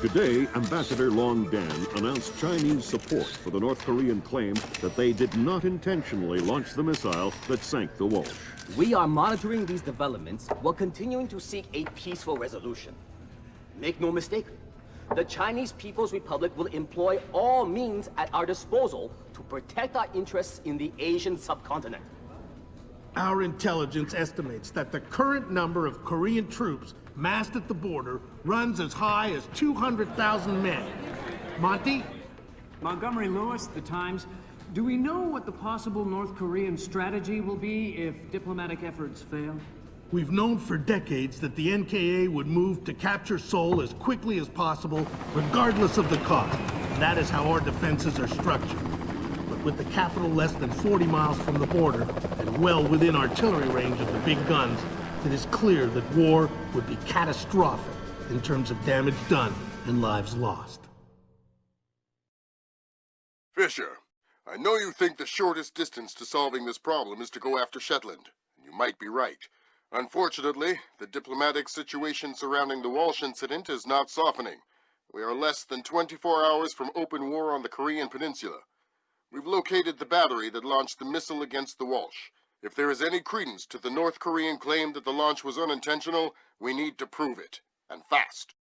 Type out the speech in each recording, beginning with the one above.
Today, Ambassador Long Dan announced Chinese support for the North Korean claim that they did not intentionally launch the missile that sank the Walsh. We are monitoring these developments while continuing to seek a peaceful resolution. Make no mistake, the Chinese People's Republic will employ all means at our disposal to protect our interests in the Asian subcontinent. Our intelligence estimates that the current number of Korean troops massed at the border runs as high as 200,000 men. Monty? Montgomery Lewis, The Times. Do we know what the possible North Korean strategy will be if diplomatic efforts fail? We've known for decades that the NKA would move to capture Seoul as quickly as possible, regardless of the cost. That is how our defenses are structured. But with the capital less than 40 miles from the border, and well within artillery range of the big guns, it is clear that war would be catastrophic in terms of damage done and lives lost. Fisher, I know you think the shortest distance to solving this problem is to go after Shetland. You might be right. Unfortunately, the diplomatic situation surrounding the Walsh incident is not softening. We are less than 24 hours from open war on the Korean Peninsula. We've located the battery that launched the missile against the Walsh. If there is any credence to the North Korean claim that the launch was unintentional, we need to prove it, and fast.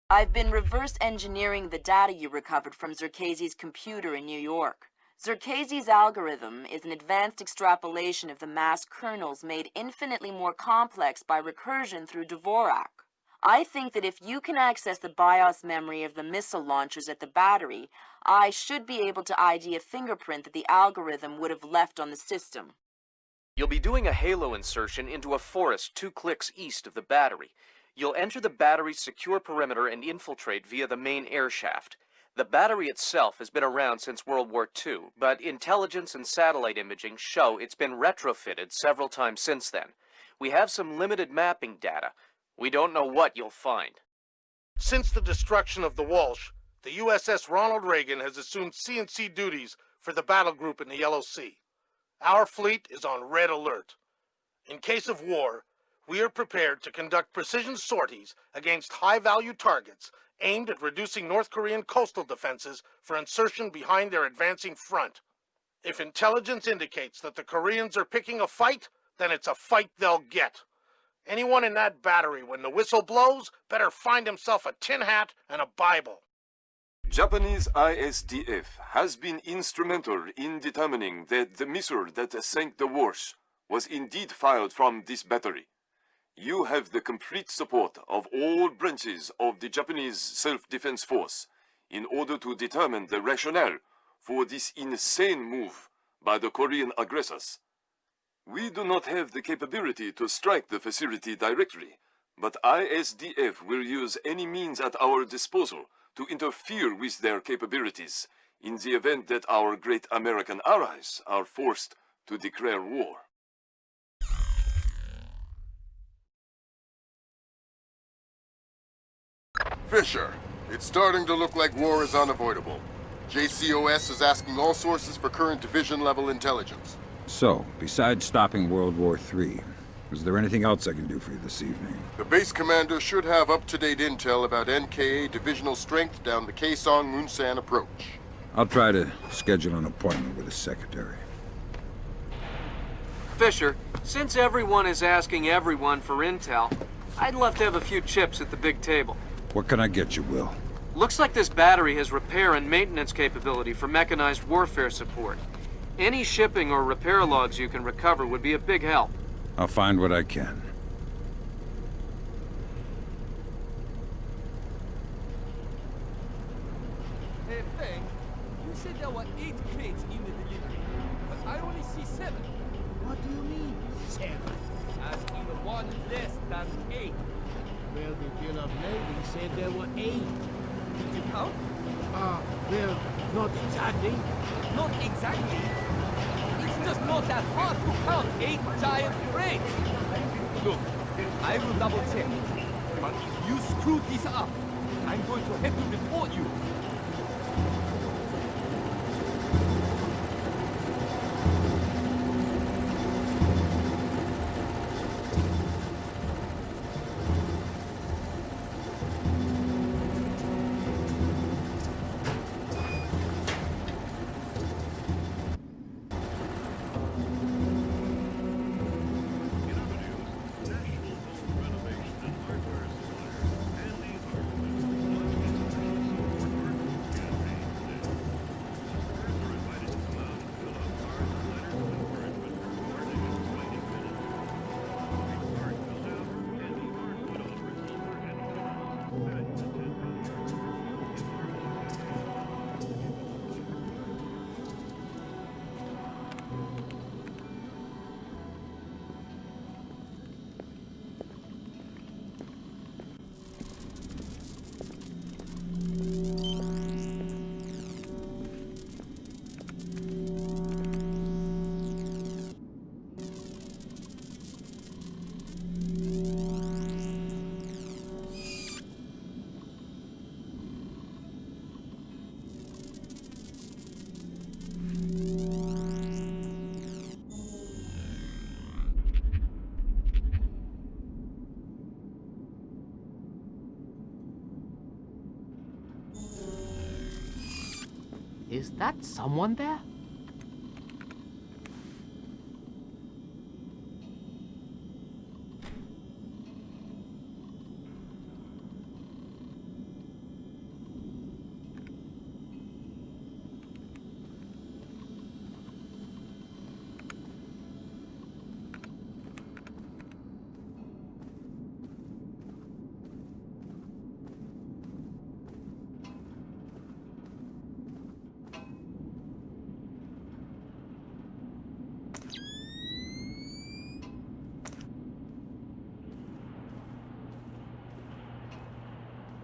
I've been reverse engineering the data you recovered from Zerkezi's computer in New York. Zerkezi's algorithm is an advanced extrapolation of the mass kernels made infinitely more complex by recursion through Dvorak. I think that if you can access the BIOS memory of the missile launchers at the battery, I should be able to ID a fingerprint that the algorithm would have left on the system. You'll be doing a halo insertion into a forest 2 clicks east of the battery. You'll enter the battery's secure perimeter and infiltrate via the main air shaft. The battery itself has been around since World War II, but intelligence and satellite imaging show it's been retrofitted several times since then. We have some limited mapping data. We don't know what you'll find. Since the destruction of the Walsh, the USS Ronald Reagan has assumed C&C duties for the battle group in the Yellow Sea. Our fleet is on red alert. In case of war, we are prepared to conduct precision sorties against high-value targets aimed at reducing North Korean coastal defenses for insertion behind their advancing front. If intelligence indicates that the Koreans are picking a fight, then it's a fight they'll get. Anyone in that battery, when the whistle blows, better find himself a tin hat and a Bible. Japanese ISDF has been instrumental in determining that the missile that sank the Walsh was indeed fired from this battery. You have the complete support of all branches of the Japanese self-defense force in order to determine the rationale for this insane move by the Korean aggressors. We do not have the capability to strike the facility directly, but ISDF will use any means at our disposal to interfere with their capabilities in the event that our great American allies are forced to declare war. Fisher, it's starting to look like war is unavoidable. JCOS is asking all sources for current division-level intelligence. So, besides stopping World War III, is there anything else I can do for you this evening? The base commander should have up-to-date intel about NKA divisional strength down the Kaesong-Munsan approach. I'll try to schedule an appointment with his secretary. Fisher, since everyone is asking everyone for intel, I'd love to have a few chips at the big table. What can I get you, Will? Looks like this battery has repair and maintenance capability for mechanized warfare support. Any shipping or repair logs you can recover would be a big help. I'll find what I can. Hey, Feng, you said there were 8 crates in the delivery, but I only see 7. What do you mean, 7? As in 1 less than 8. Well, the bill of lading said there were 8. Did you count? Well, not exactly. Not exactly. It's just not that hard to count 8 giant crates. Look, I will double check. But if you screw this up, I'm going to have to report you. Is that someone there?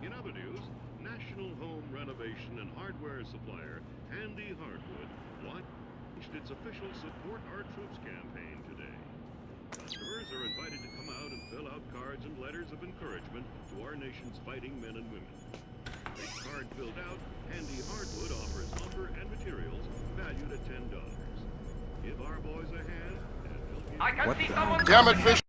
In other news, national home renovation and hardware supplier Handy Hardwood launched its official Support Our Troops campaign today. Customers are invited to come out and fill out cards and letters of encouragement to our nation's fighting men and women. For each card filled out, Handy Hardwood offers lumber and materials valued at $10. Give our boys a hand, and they'll give I can see someone. Damn it, Fish!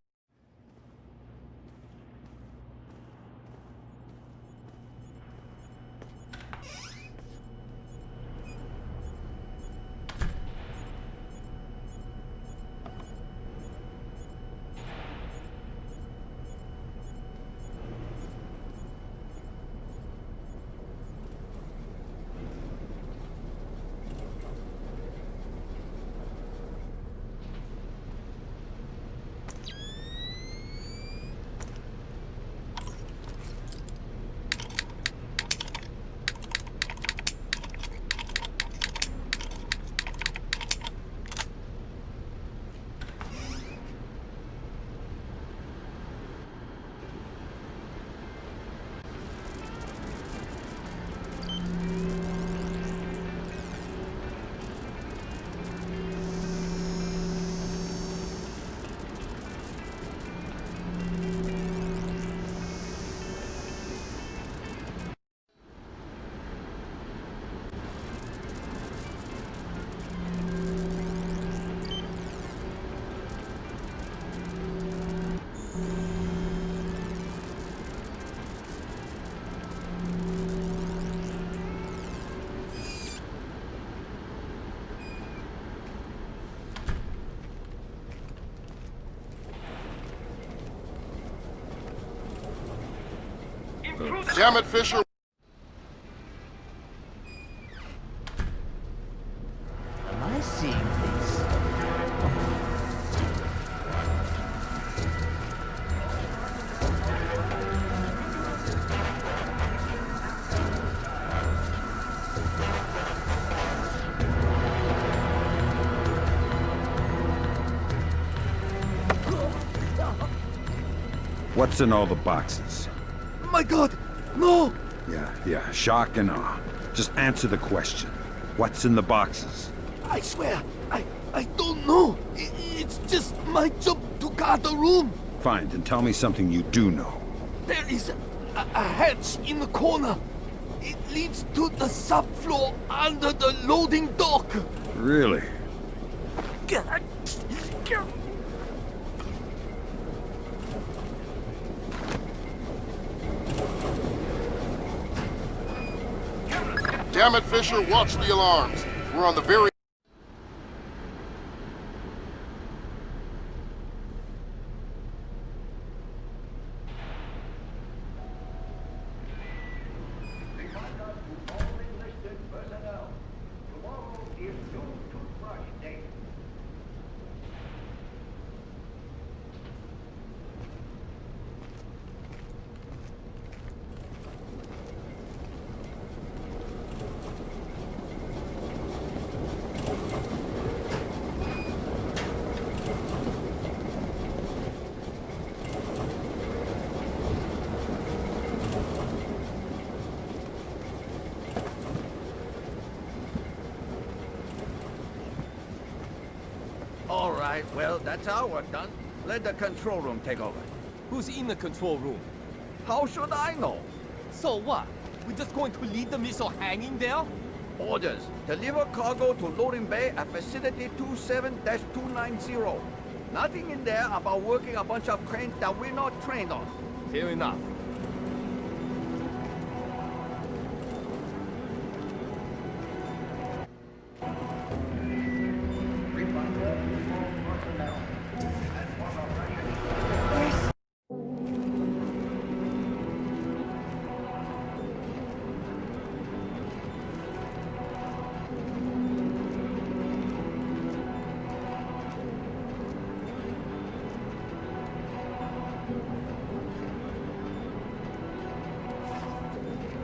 Damn it, Fisher! Am I seeing things? What's in all the boxes? My God, no! Yeah, shock and awe. Just answer the question. What's in the boxes? I swear, I don't know. It's just my job to guard the room. Fine, then tell me something you do know. There is a hatch in the corner. It leads to the subfloor under the loading dock. Really? Damn it, Fisher, watch the alarms. We're on the very... All right, well, that's our work done. Let the control room take over. Who's in the control room? How should I know? So what? We're just going to leave the missile hanging there? Orders. Deliver cargo to loading bay at facility 27-290. Nothing in there about working a bunch of cranes that we're not trained on. Fair enough.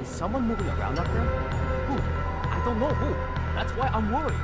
Is someone moving around up there? Who? I don't know who. That's why I'm worried.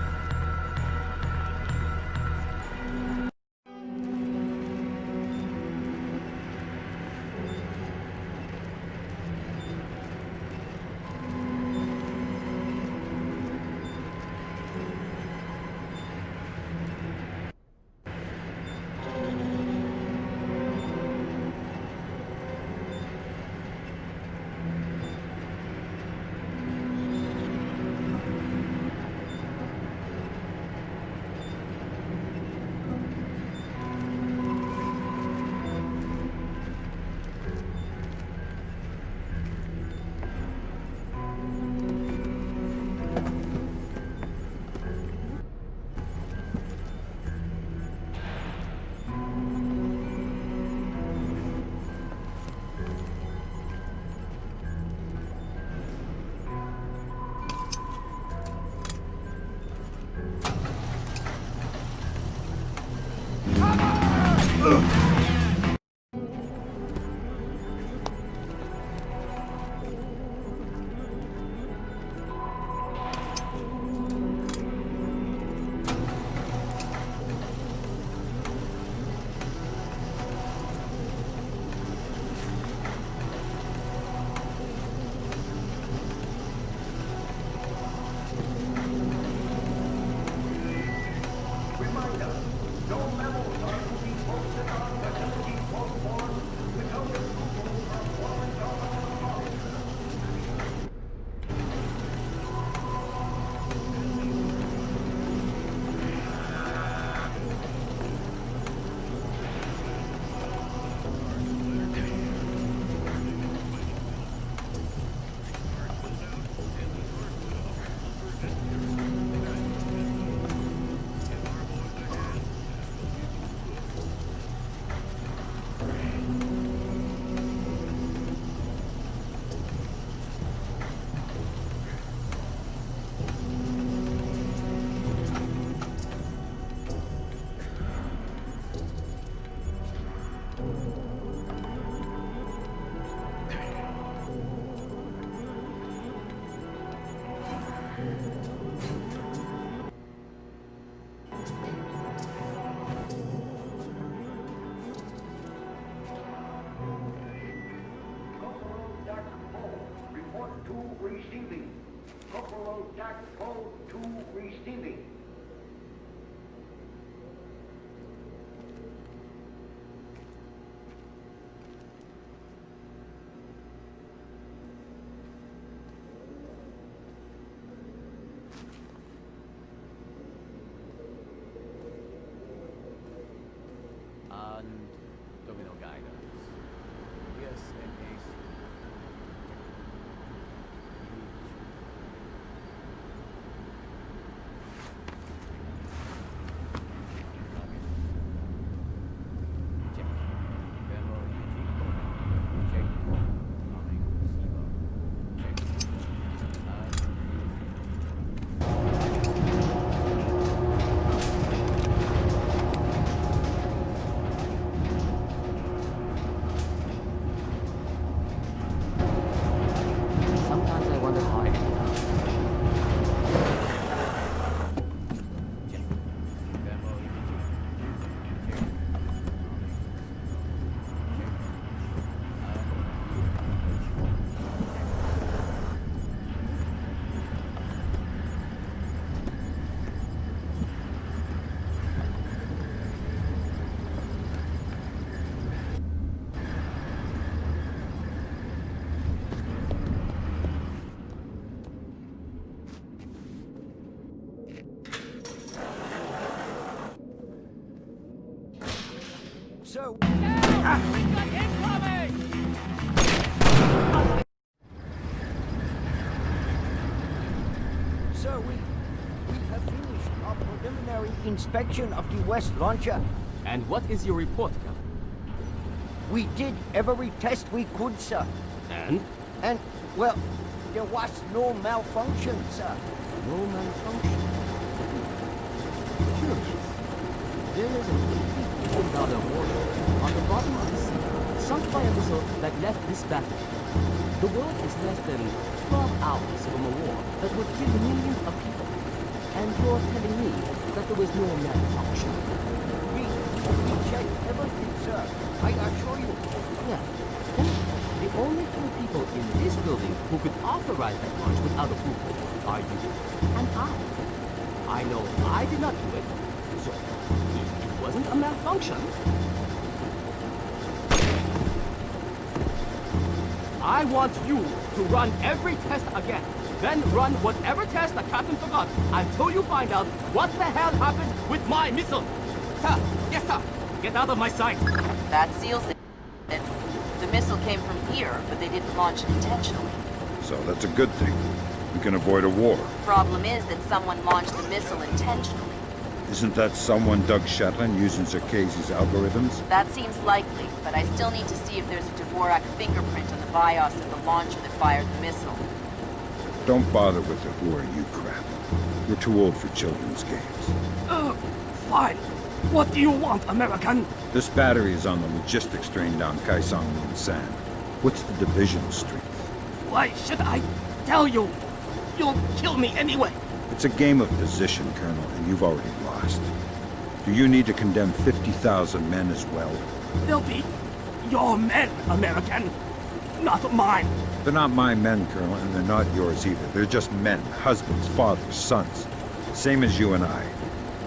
Receiving. Corporal Jack Poe to receiving. Domino guidance. Yes, and ace. So... Sir, we have finished our preliminary inspection of the West launcher. And what is your report, Captain? We did every test we could, sir. And? And, well, there was no malfunction, sir. No malfunction? Curious. There is a $50 million warning on the bottom of the sea, sunk by a missile that left this battle. The world is less than 12 hours from a war that would kill millions of people. And you're telling me that there was no malfunction? We checked everything, sir. I assure you. Yeah. Then the only two people in this building who could authorize that launch without approval are you and I. I know I did not do it, so if it wasn't a malfunction, I want you to run every test again. Then run whatever test the captain forgot until you find out what the hell happened with my missile. Sir, yes sir, get out of my sight. That seals it. The missile came from here, but they didn't launch it intentionally. So that's a good thing. We can avoid a war. Problem is that someone launched the missile intentionally. Isn't that someone Doug Shetland using Zerkezi's algorithms? That seems likely, but I still need to see if there's a Dvorak fingerprint on the BIOS of the launcher that fired the missile. Don't bother with the who are you crap. We're too old for children's games. Fine. What do you want, American? This battery is on the logistics train down Kaisang Moon San. What's the divisional strength? Why should I tell you? You'll kill me anyway. It's a game of position, Colonel, and you've already lost. Do you need to condemn 50,000 men as well? They'll be your men, American. Not mine. They're not my men, Colonel, and they're not yours either. They're just men, husbands, fathers, sons. Same as you and I.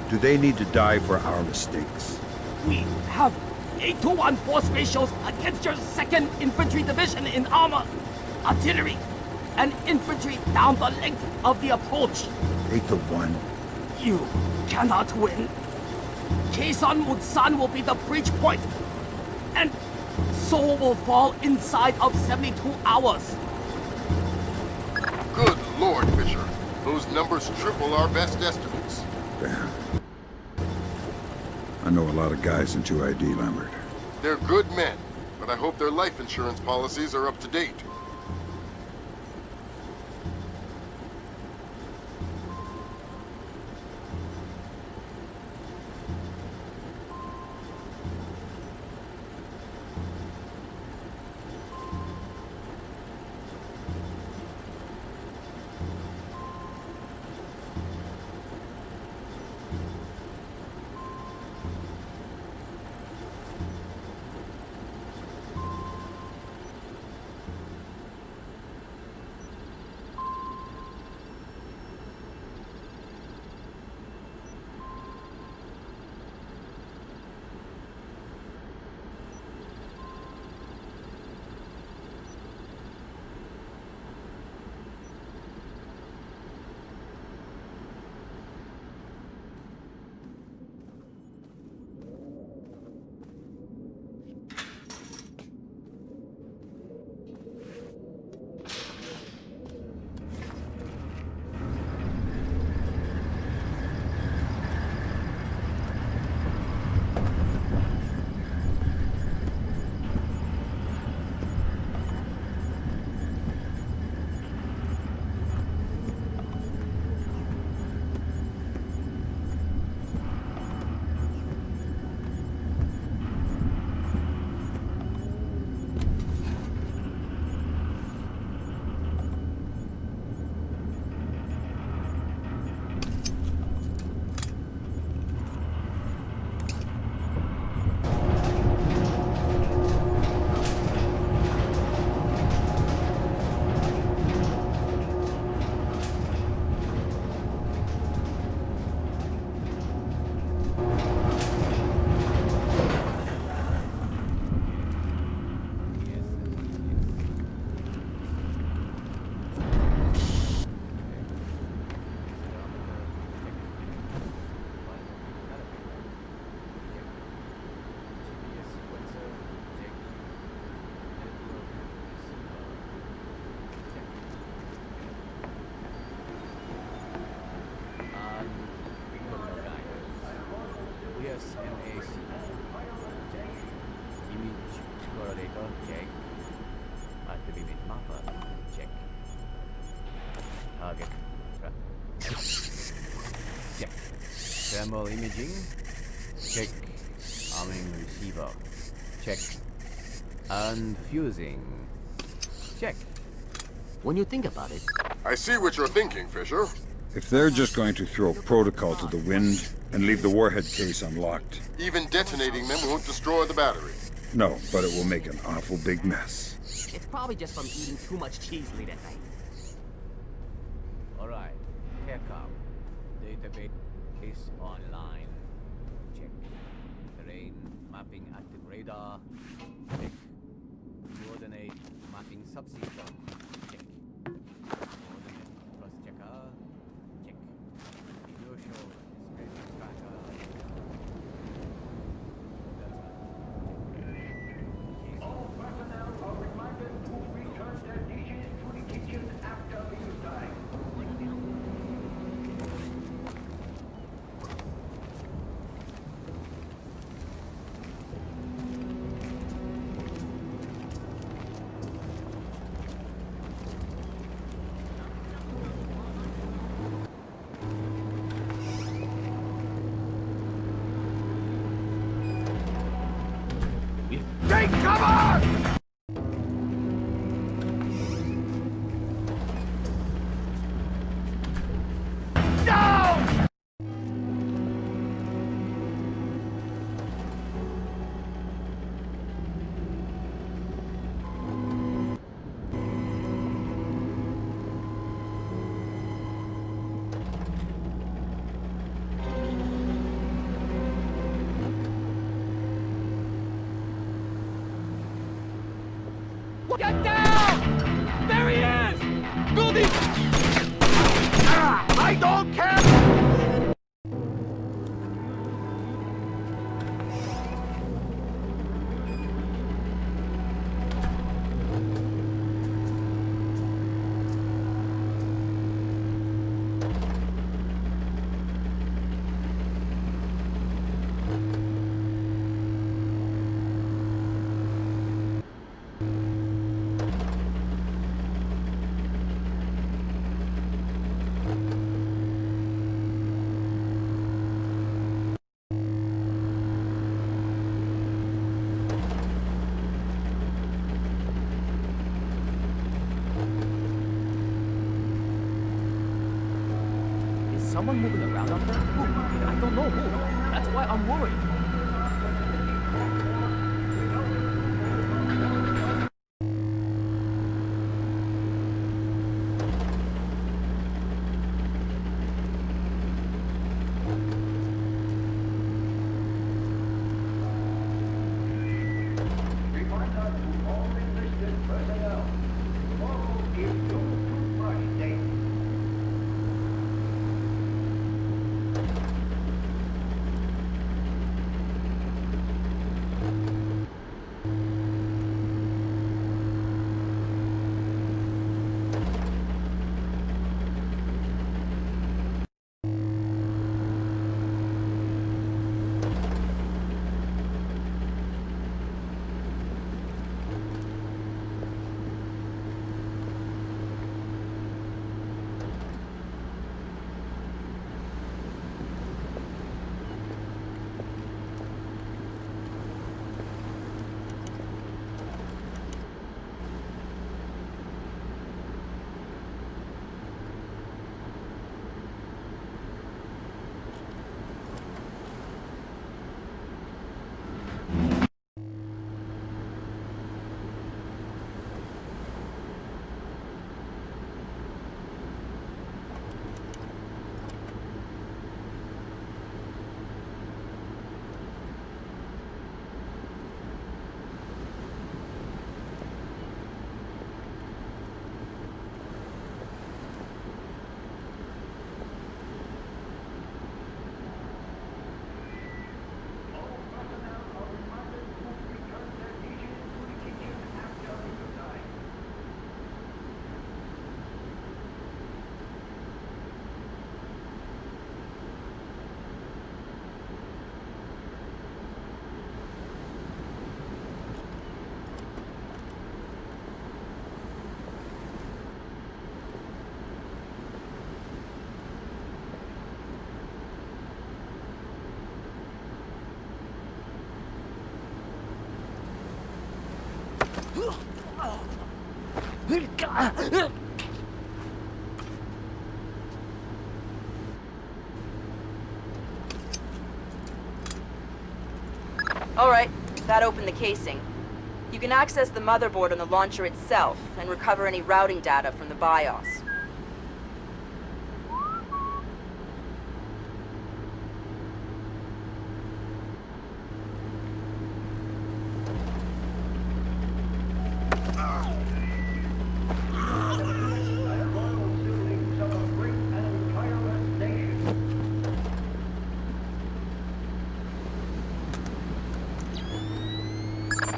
Do they need to die for our mistakes? We have 8-to-1 force ratios against your 2nd Infantry Division in armor, artillery, and infantry down the length of the approach. 8-to-1? You cannot win. Kaesong Mutsan will be the breach point, and Seoul will fall inside of 72 hours. Good Lord, Fisher. Those numbers triple our best estimates. Damn. I know a lot of guys in 2ID, Lambert. They're good men, but I hope their life insurance policies are up to date. Thermal imaging. Check. Arming receiver. Check. Unfusing. check. When you think about it... I see what you're thinking, Fisher. If they're just going to throw protocol to the wind and leave the warhead case unlocked... Even detonating them won't destroy the battery. No, but it will make an awful big mess. It's probably just from eating too much cheese late at night. Alright, here come. Database online. Check. Terrain mapping active radar. Check. Coordinate mapping subsystem. Check. Coordinate cross checker. Check. Video show inspection tracker. All personnel are reminded to return their dishes to the kitchen after mealtime. Take cover! Down! Get down! There he is! Do the... I don't care! Someone moving around up there? Who? I don't know who. That's why I'm worried. Reminder to all enlisted personnel. Tomorrow is no toothbrush day. Alright, that opened the casing. You can access the motherboard on the launcher itself and recover any routing data from the BIOS.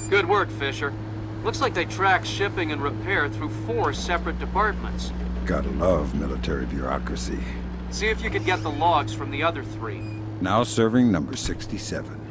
Good work, Fisher. Looks like they track shipping and repair through 4 separate departments. Gotta love military bureaucracy. See if you could get the logs from the other 3. Now serving number 67.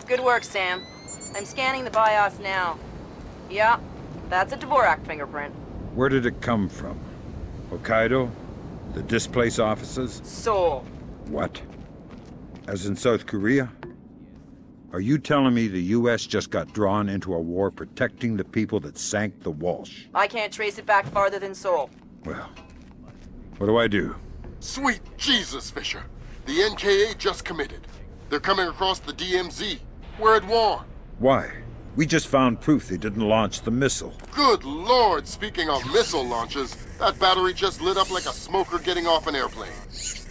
Good work, Sam. I'm scanning the BIOS now. Yeah, that's a Dvorak fingerprint. Where did it come from? Hokkaido? The displace offices? Seoul. What? As in South Korea? Are you telling me the U.S. just got drawn into a war protecting the people that sank the Walsh? I can't trace it back farther than Seoul. Well, what do I do? Sweet Jesus, Fisher. The NKA just committed. They're coming across the DMZ. We're at war. Why? We just found proof they didn't launch the missile. Good Lord, speaking of missile launches, that battery just lit up like a smoker getting off an airplane.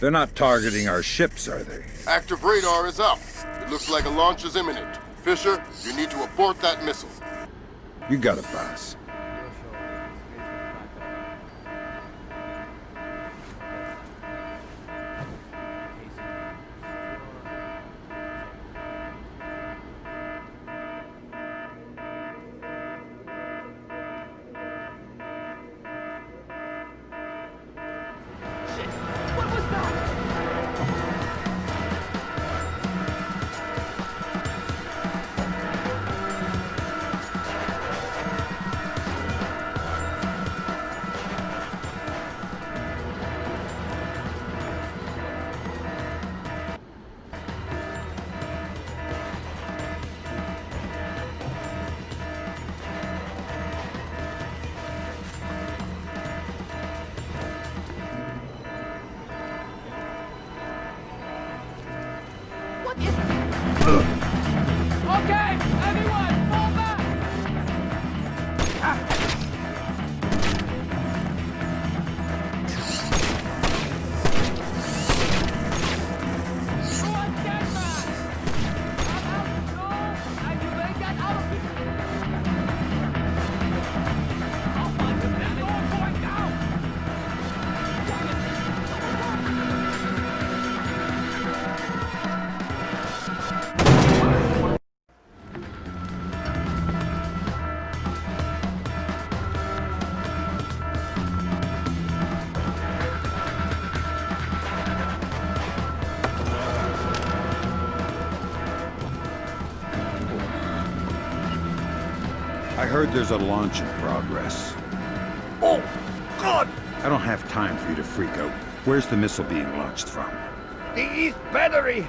They're not targeting our ships, are they? Active radar is up. It looks like a launch is imminent. Fisher, you need to abort that missile. You got it, boss. Okay, everyone, fall back! Go on, stand back! I'm out of control, and you may get out of this. Oh my goodness, they're all going down! I heard there's a launch in progress. Oh, God! I don't have time for you to freak out. Where's the missile being launched from? The East Battery!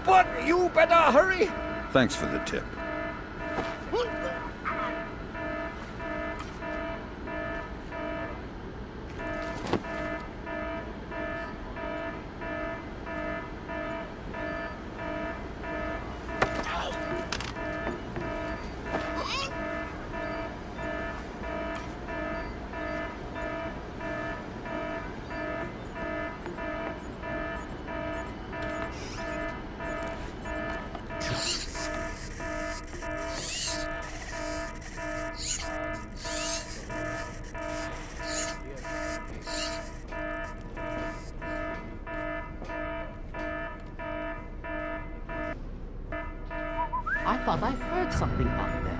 But you better hurry! Thanks for the tip. I thought I heard something out there.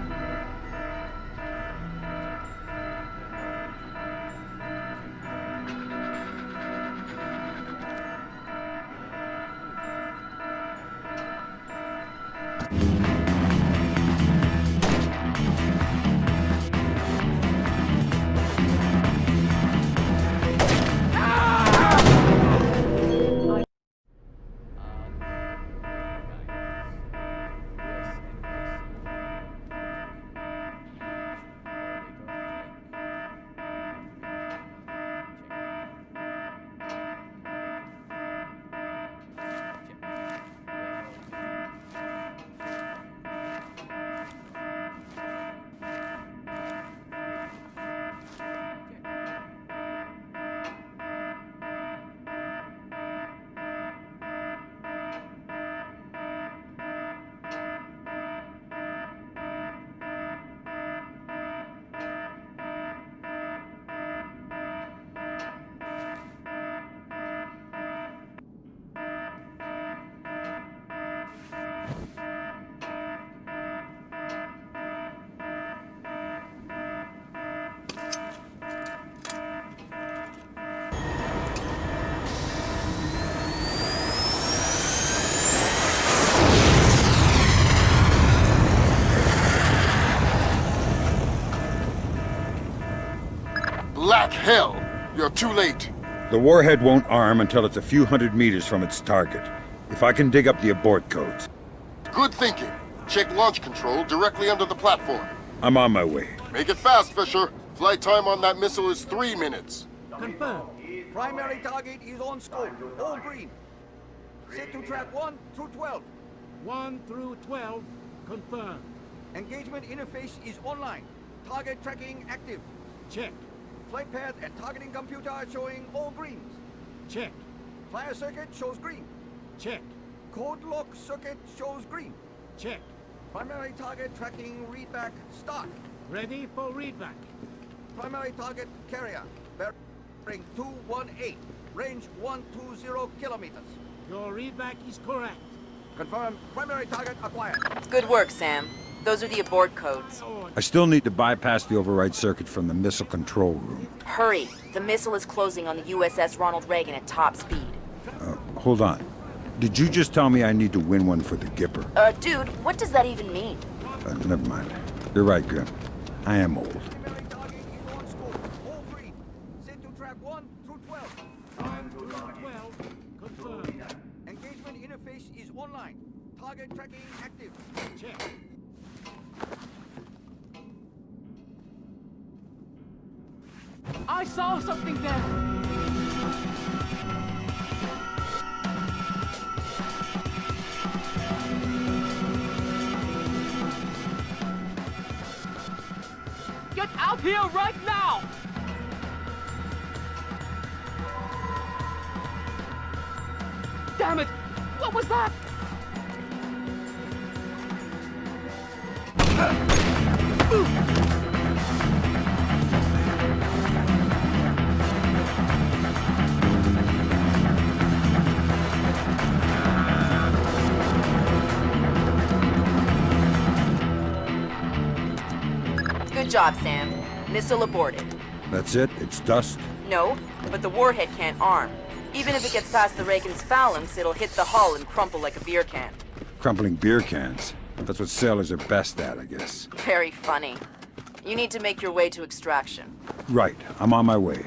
hell! You're too late. The warhead won't arm until it's a few hundred meters from its target. If I can dig up the abort codes. Good thinking. Check launch control directly under the platform. I'm on my way. Make it fast, Fisher. Flight time on that missile is 3 minutes. Confirmed. Primary target is on scope. All green. Set to track 1 through 12. 1 through 12, confirmed. Engagement interface is online. Target tracking active. Check. Flight path and targeting computer showing all greens. Check. Flyer circuit shows green. Check. Code lock circuit shows green. Check. Primary target tracking readback start. Ready for readback. Primary target carrier. Bearing 218. Range 120 kilometers. Your readback is correct. Confirm. Primary target acquired. Good work, Sam. Those are the abort codes. I still need to bypass the override circuit from the missile control room. Hurry. The missile is closing on the USS Ronald Reagan at top speed. Hold on. Did you just tell me I need to win one for the Gipper? Dude, what does that even mean? Never mind. You're right, Grim. I am old. Primary target is on scope. All green. Set to track 1 through 12. 1 through 12, confirmed. Engagement interface is online. Target tracking active. Check. I saw something there! Get out here right now! Damn it! What was that? Good job, Sam. Missile aborted. That's it? It's dust? No, but the warhead can't arm. Even if it gets past the Reagan's phalanx, it'll hit the hull and crumple like a beer can. Crumpling beer cans. That's what sailors are best at, I guess. Very funny. You need to make your way to extraction. Right. I'm on my way.